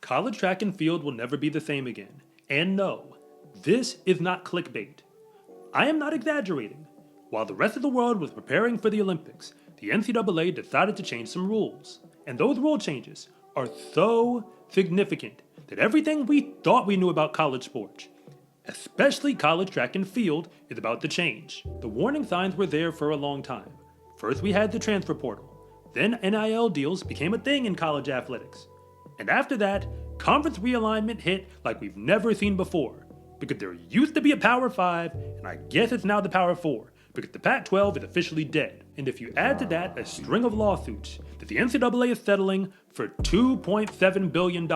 College track and field will never be the same again. And no, this is not clickbait. I am not exaggerating. While the rest of the world was preparing for the Olympics, the NCAA decided to change some rules. And those rule changes are so significant that everything we thought we knew about college sports, especially college track and field, is about to change. The warning signs were there for a long time. First we had the transfer portal. Then NIL deals became a thing in college athletics. And after that, conference realignment hit like we've never seen before. Because there used to be a Power 5, and I guess it's now the Power 4, because the Pac-12 is officially dead. And if you add to that a string of lawsuits that the NCAA is settling for $2.7 billion,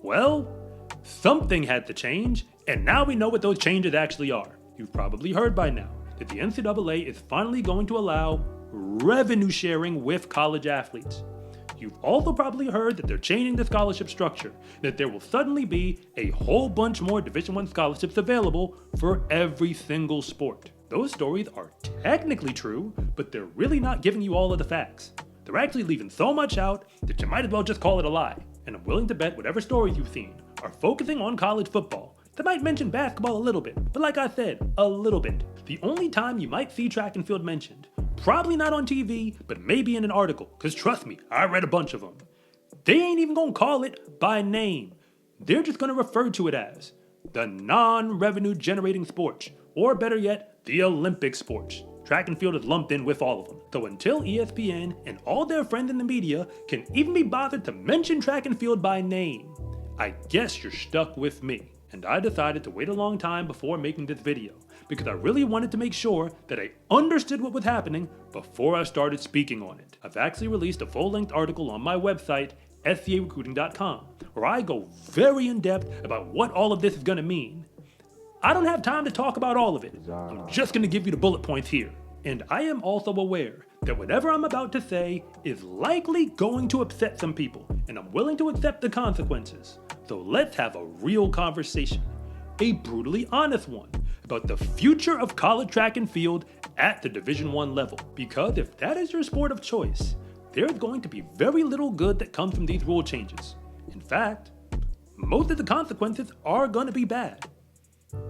well, something had to change, and now we know what those changes actually are. You've probably heard by now that the NCAA is finally going to allow revenue sharing with college athletes. You've also probably heard that they're changing the scholarship structure, that there will suddenly be a whole bunch more Division I scholarships available for every single sport. Those stories are technically true, but they're really not giving you all of the facts. They're actually leaving so much out that you might as well just call it a lie. And I'm willing to bet whatever stories you've seen are focusing on college football. They might mention basketball a little bit, but like I said, a little bit. The only time you might see track and field mentioned, probably not on TV, but maybe in an article, because trust me, I read a bunch of them. They ain't even gonna call it by name. They're just gonna refer to it as the non-revenue generating sports, or better yet, the Olympic sports. Track and field is lumped in with all of them. So until ESPN and all their friends in the media can even be bothered to mention track and field by name, I guess you're stuck with me. And I decided to wait a long time before making this video, because I really wanted to make sure that I understood what was happening before I started speaking on it. I've actually released a full-length article on my website, scarecruiting.com, where I go very in-depth about what all of this is gonna mean. I don't have time to talk about all of it. I'm just gonna give you the bullet points here. And I am also aware that whatever I'm about to say is likely going to upset some people, and I'm willing to accept the consequences. So let's have a real conversation, a brutally honest one, about the future of college track and field at the Division I level. Because if that is your sport of choice, there's going to be very little good that comes from these rule changes. In fact, most of the consequences are going to be bad.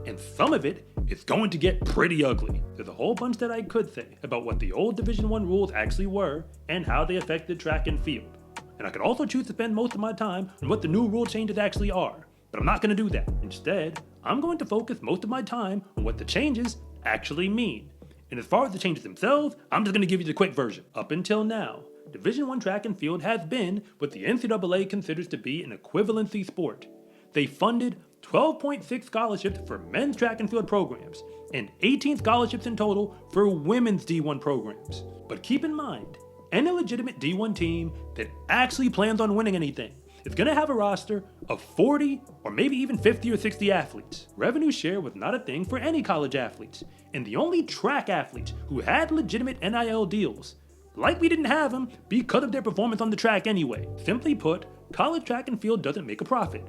And some of it is going to get pretty ugly. There's a whole bunch that I could say about what the old Division I rules actually were and how they affected track and field. And I could also choose to spend most of my time on what the new rule changes actually are. But I'm not going to do that. Instead, I'm going to focus most of my time on what the changes actually mean. And as far as the changes themselves, I'm just going to give you the quick version. Up until now, Division I track and field has been what the NCAA considers to be an equivalency sport. They funded 12.6 scholarships for men's track and field programs, and 18 scholarships in total for women's D1 programs. But keep in mind, any legitimate D1 team that actually plans on winning anything is going to have a roster of 40 or maybe even 50 or 60 athletes. Revenue share was not a thing for any college athletes, and the only track athletes who had legitimate NIL deals likely didn't have them because of their performance on the track anyway. Simply put, college track and field doesn't make a profit.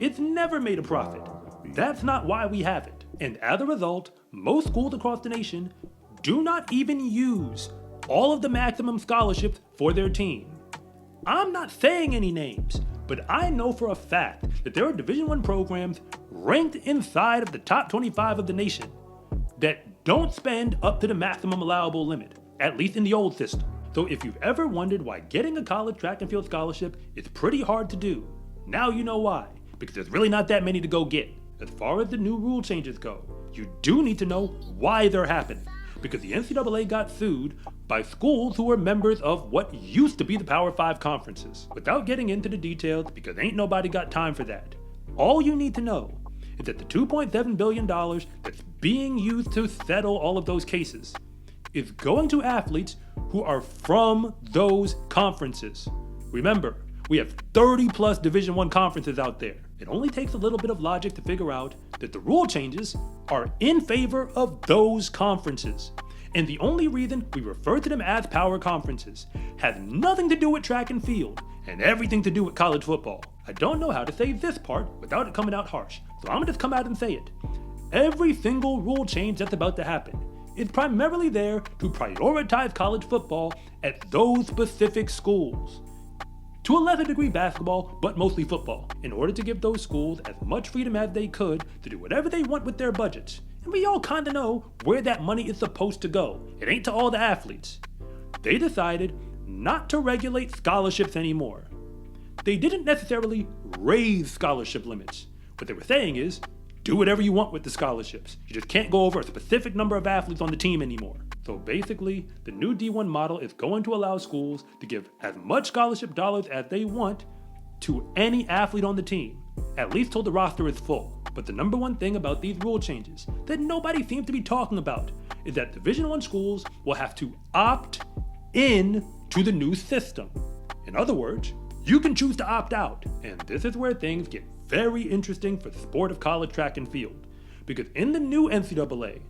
It's never made a profit. That's not why we have it. And as a result, most schools across the nation do not even use all of the maximum scholarships for their team. I'm not saying any names, but I know for a fact that there are Division I programs ranked inside of the top 25 of the nation that don't spend up to the maximum allowable limit, at least in the old system. So if you've ever wondered why getting a college track and field scholarship is pretty hard to do, now you know why. Because there's really not that many to go get. As far as the new rule changes go, you do need to know why they're happening. Because the NCAA got sued by schools who were members of what used to be the Power 5 conferences. Without getting into the details, because ain't nobody got time for that, all you need to know is that the $2.7 billion that's being used to settle all of those cases is going to athletes who are from those conferences. Remember, we have 30 plus Division I conferences out there. It only takes a little bit of logic to figure out that the rule changes are in favor of those conferences. And the only reason we refer to them as power conferences has nothing to do with track and field and everything to do with college football. I don't know how to say this part without it coming out harsh, so I'm gonna just come out and say it. Every single rule change that's about to happen is primarily there to prioritize college football at those specific schools. to a lesser degree basketball, but mostly football, in order to give those schools as much freedom as they could to do whatever they want with their budgets. And we all kinda know where that money is supposed to go. It ain't to all the athletes. They decided not to regulate scholarships anymore. They didn't necessarily raise scholarship limits. What they were saying is, do whatever you want with the scholarships. You just can't go over a specific number of athletes on the team anymore. So basically, the new D1 model is going to allow schools to give as much scholarship dollars as they want to any athlete on the team, at least till the roster is full. But the number one thing about these rule changes that nobody seems to be talking about is that Division I schools will have to opt in to the new system. In other words, you can choose to opt out, and this is where things get very interesting for the sport of college track and field, because in the new NCAA,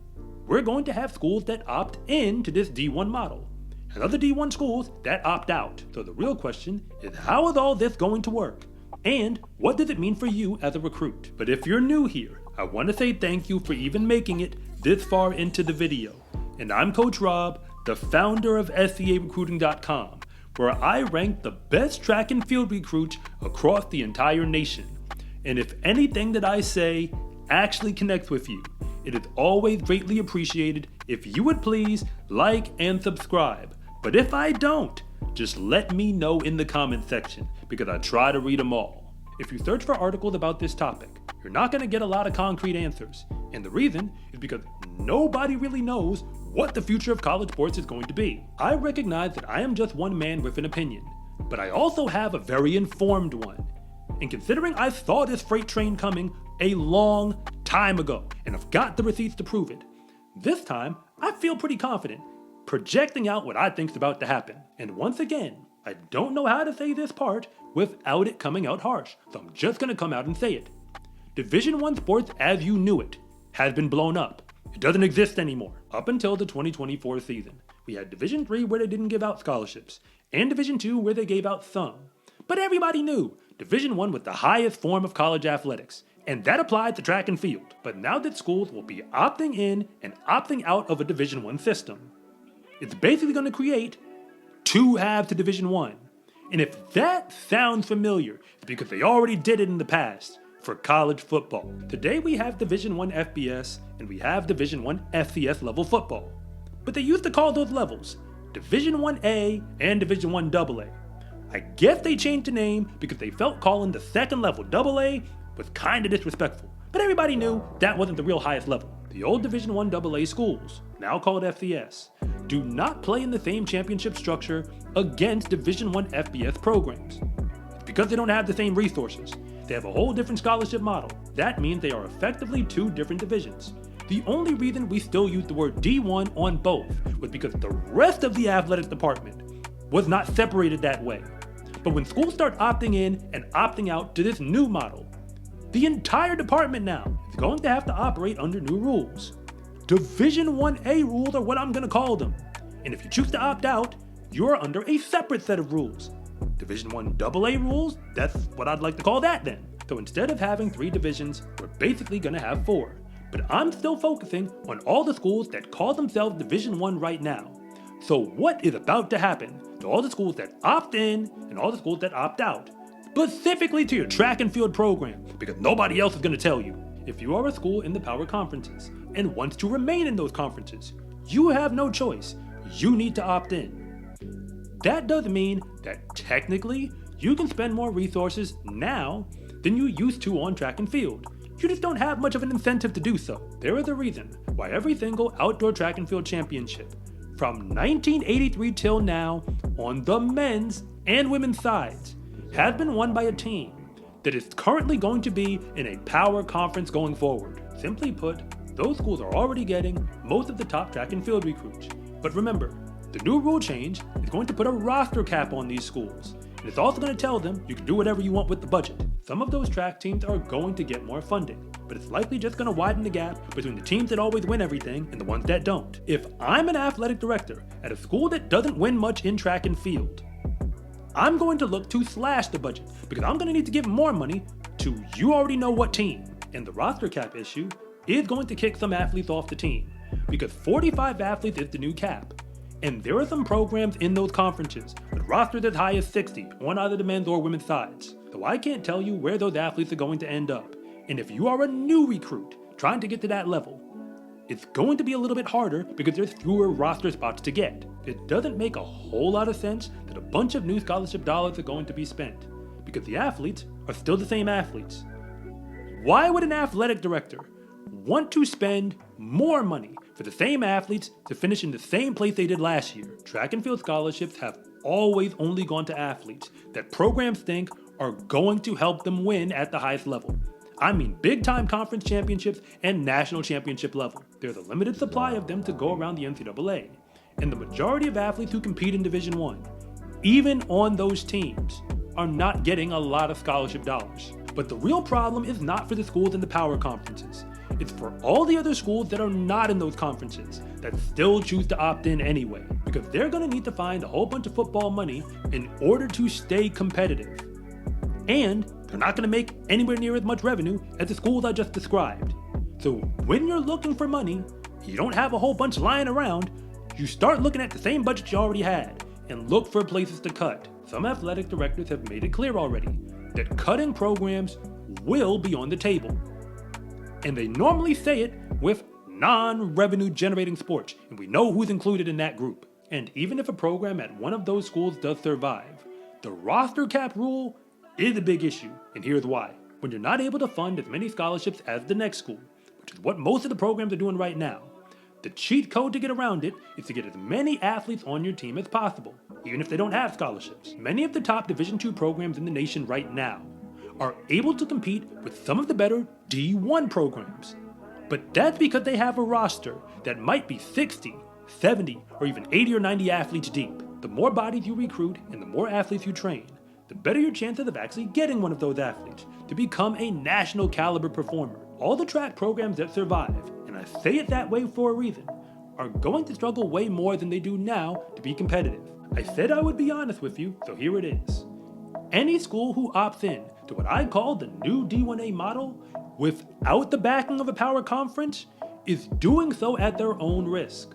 we're going to have schools that opt in to this D1 model, and other D1 schools that opt out. So the real question is, how is all this going to work? And what does it mean for you as a recruit? But if you're new here, I want to say thank you for even making it this far into the video. And I'm Coach Rob, the founder of SCArecruiting.com, where I rank the best track and field recruits across the entire nation. And if anything that I say actually connects with you, it is always greatly appreciated if you would please like and subscribe. But if I don't, just let me know in the comment section, because I try to read them all. If you search for articles about this topic, you're not going to get a lot of concrete answers. And the reason is because nobody really knows what the future of college sports is going to be. I recognize that I am just one man with an opinion, but I also have a very informed one. And considering I saw this freight train coming a long time ago, and I've got the receipts to prove it, this time I feel pretty confident, projecting out what I think's about to happen. And once again, I don't know how to say this part without it coming out harsh, so I'm just gonna come out and say it. Division I sports as you knew it has been blown up. It doesn't exist anymore. Up until the 2024 season, we had Division III where they didn't give out scholarships, and Division II where they gave out some. But everybody knew Division I was the highest form of college athletics, and that applied to track and field. But now that schools will be opting in and opting out of a Division I system, it's basically going to create two halves to Division I. And if that sounds familiar, it's because they already did it in the past for college football. Today we have Division I FBS and we have Division I FCS level football. But they used to call those levels Division I-A and Division I AA. I guess they changed the name because they felt calling the second level AA was kinda disrespectful. But everybody knew that wasn't the real highest level. The old Division I AA schools, now called FCS, do not play in the same championship structure against Division I FBS programs. It's because they don't have the same resources. They have a whole different scholarship model. That means they are effectively two different divisions. The only reason we still use the word D1 on both was because the rest of the athletics department was not separated that way. But when schools start opting in and opting out to this new model, the entire department now is going to have to operate under new rules. Division I-A rules are what I'm going to call them. And if you choose to opt out, you're under a separate set of rules. Division I AA rules, that's what I'd like to call that then. So instead of having 3 divisions, we're basically going to have 4. But I'm still focusing on all the schools that call themselves Division I right now. So what is about to happen to all the schools that opt in and all the schools that opt out? Specifically to your track and field program, because nobody else is going to tell you. If you are a school in the power conferences and wants to remain in those conferences, you have no choice. You need to opt in. That does mean that technically you can spend more resources now than you used to on track and field. You just don't have much of an incentive to do so. There is a reason why every single outdoor track and field championship from 1983 till now on the men's and women's sides has been won by a team that is currently going to be in a power conference going forward. Simply put, those schools are already getting most of the top track and field recruits. But remember, the new rule change is going to put a roster cap on these schools. And it's also going to tell them you can do whatever you want with the budget. Some of those track teams are going to get more funding, but it's likely just going to widen the gap between the teams that always win everything and the ones that don't. If I'm an athletic director at a school that doesn't win much in track and field, I'm going to look to slash the budget because I'm going to need to give more money to you already know what team. And the roster cap issue is going to kick some athletes off the team because 45 athletes is the new cap. And there are some programs in those conferences with rosters as high as 60 on either the men's or women's sides. So I can't tell you where those athletes are going to end up. And if you are a new recruit trying to get to that level, it's going to be a little bit harder because there's fewer roster spots to get. It doesn't make a whole lot of sense that a bunch of new scholarship dollars are going to be spent because the athletes are still the same athletes. Why would an athletic director want to spend more money for the same athletes to finish in the same place they did last year? Track and field scholarships have always only gone to athletes that programs think are going to help them win at the highest level. I mean big-time conference championships and national championship level. There's a limited supply of them to go around the NCAA, and the majority of athletes who compete in Division I, even on those teams, are not getting a lot of scholarship dollars. But the real problem is not for the schools in the power conferences. It's for all the other schools that are not in those conferences that still choose to opt in anyway, because they're going to need to find a whole bunch of football money in order to stay competitive. And they're not going to make anywhere near as much revenue as the schools I just described. So when you're looking for money, you don't have a whole bunch lying around, you start looking at the same budget you already had and look for places to cut. Some athletic directors have made it clear already that cutting programs will be on the table. And they normally say it with non-revenue generating sports, and we know who's included in that group. And even if a program at one of those schools does survive, the roster cap rule is a big issue, and here's why. When you're not able to fund as many scholarships as the next school, which is what most of the programs are doing right now, the cheat code to get around it is to get as many athletes on your team as possible, even if they don't have scholarships. Many of the top Division II programs in the nation right now are able to compete with some of the better D1 programs. But that's because they have a roster that might be 60, 70, or even 80 or 90 athletes deep. The more bodies you recruit and the more athletes you train, the better your chances of actually getting one of those athletes to become a national caliber performer. All the track programs that survive, and I say it that way for a reason, are going to struggle way more than they do now to be competitive. I said I would be honest with you, so here it is. Any school who opts in to what I call the new D1A model without the backing of a power conference is doing so at their own risk.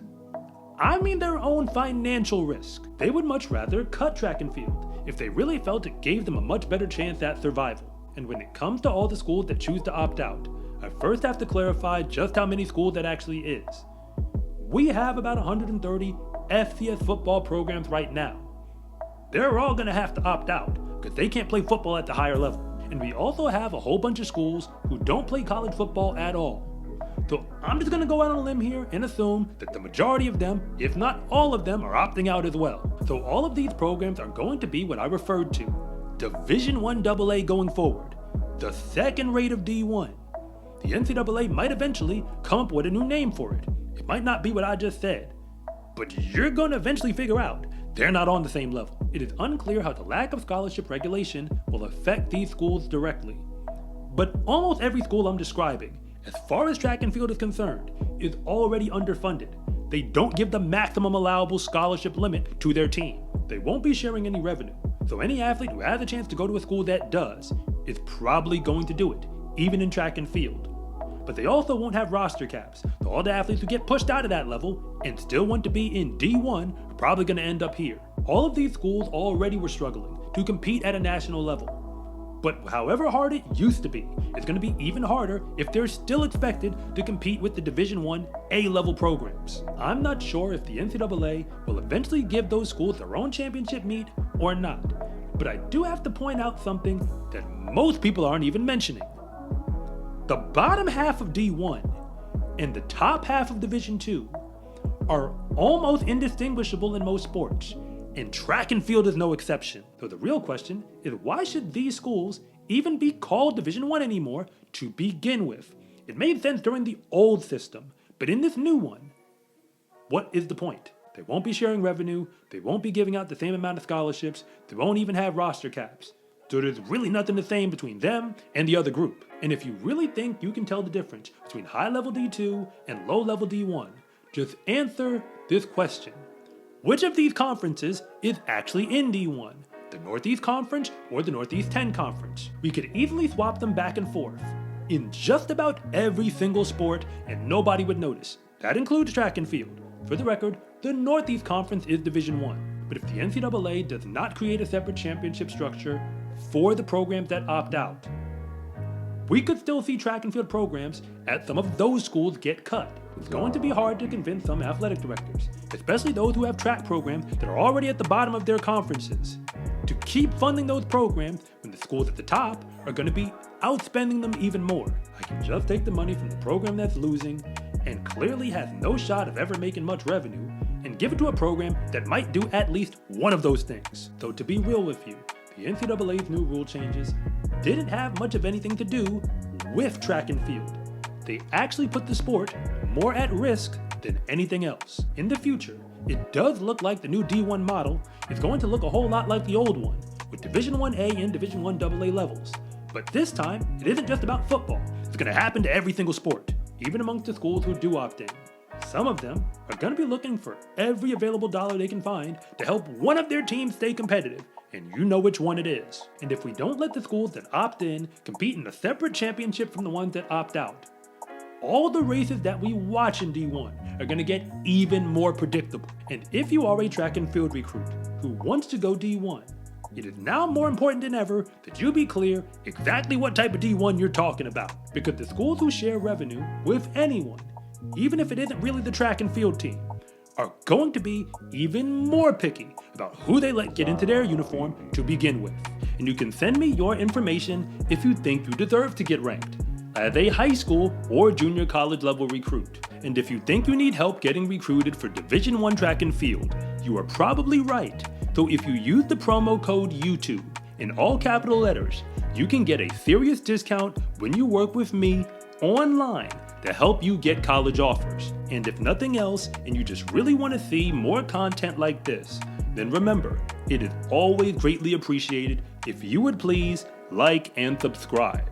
I mean their own financial risk. They would much rather cut track and field if they really felt it gave them a much better chance at survival. And when it comes to all the schools that choose to opt out, I first have to clarify just how many schools that actually is. We have about 130 FCS football programs right now. They're all gonna have to opt out because they can't play football at the higher level. And we also have a whole bunch of schools who don't play college football at all. So I'm just gonna go out on a limb here and assume that the majority of them, if not all of them, are opting out as well. So all of these programs are going to be what I referred to, Division I AA going forward, the second rate of D1. The NCAA might eventually come up with a new name for it. It might not be what I just said, but you're gonna eventually figure out they're not on the same level. It is unclear how the lack of scholarship regulation will affect these schools directly. But almost every school I'm describing, as far as track and field is concerned, is already underfunded. They don't give the maximum allowable scholarship limit to their team. They won't be sharing any revenue. So any athlete who has a chance to go to a school that does is probably going to do it, even in track and field. But they also won't have roster caps, so all the athletes who get pushed out of that level and still want to be in D1 are probably going to end up here. All of these schools already were struggling to compete at a national level. But however hard it used to be, it's going to be even harder if they're still expected to compete with the Division I A-level programs. I'm not sure if the NCAA will eventually give those schools their own championship meet or not, but I do have to point out something that most people aren't even mentioning. The bottom half of D1 and the top half of Division II are almost indistinguishable in most sports, and track and field is no exception. So the real question is, why should these schools even be called Division I anymore to begin with? It made sense during the old system, but in this new one, what is the point? They won't be sharing revenue, they won't be giving out the same amount of scholarships, they won't even have roster caps. So there's really nothing the same between them and the other group. And if you really think you can tell the difference between high-level D2 and low-level D1, just answer this question. Which of these conferences is actually in D1? The Northeast Conference or the Northeast 10 Conference? We could easily swap them back and forth in just about every single sport and nobody would notice. That includes track and field. For the record, the Northeast Conference is Division I, but if the NCAA does not create a separate championship structure for the programs that opt out, we could still see track and field programs at some of those schools get cut. It's going to be hard to convince some athletic directors, especially those who have track programs that are already at the bottom of their conferences, to keep funding those programs when the schools at the top are going to be outspending them even more. I can just take the money from the program that's losing and clearly has no shot of ever making much revenue and give it to a program that might do at least one of those things. So to be real with you, the NCAA's new rule changes didn't have much of anything to do with track and field. They actually put the sport more at risk than anything else. In the future, it does look like the new D1 model is going to look a whole lot like the old one, with Division 1A and Division 1AA levels. But this time, it isn't just about football. It's going to happen to every single sport, even amongst the schools who do opt in. Some of them are going to be looking for every available dollar they can find to help one of their teams stay competitive, and you know which one it is. And if we don't let the schools that opt in compete in a separate championship from the ones that opt out, all the races that we watch in D1 are going to get even more predictable. And if you are a track and field recruit who wants to go D1, it is now more important than ever that you be clear exactly what type of D1 you're talking about. Because the schools who share revenue with anyone, even if it isn't really the track and field team, are going to be even more picky about who they let get into their uniform to begin with. And you can send me your information if you think you deserve to get ranked as a high school or junior college level recruit. And if you think you need help getting recruited for Division I track and field, you are probably right. So if you use the promo code YouTube in all capital letters, you can get a serious discount when you work with me online to help you get college offers. And if nothing else, and you just really want to see more content like this, then remember, it is always greatly appreciated if you would please like and subscribe.